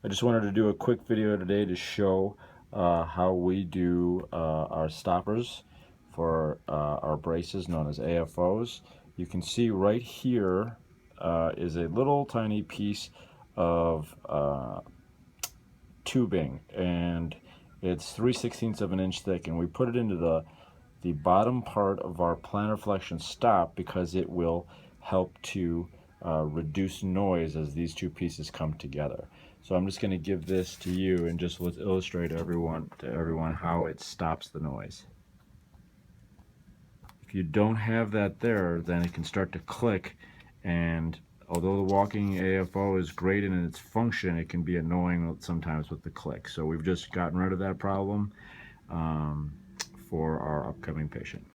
I just wanted to do a quick video today to show how we do our stoppers for our braces known as AFOs. You can see right here is a little tiny piece of tubing, and it's 3/16 of an inch thick, and we put it into the bottom part of our plantar flexion stop because it will help to reduce noise as these two pieces come together. So I'm just going to give this to you and just illustrate to everyone how it stops the noise. If you don't have that there, then it can start to click, and although the walking AFO is great in its function, it can be annoying sometimes with the click. So we've just gotten rid of that problem for our upcoming patient.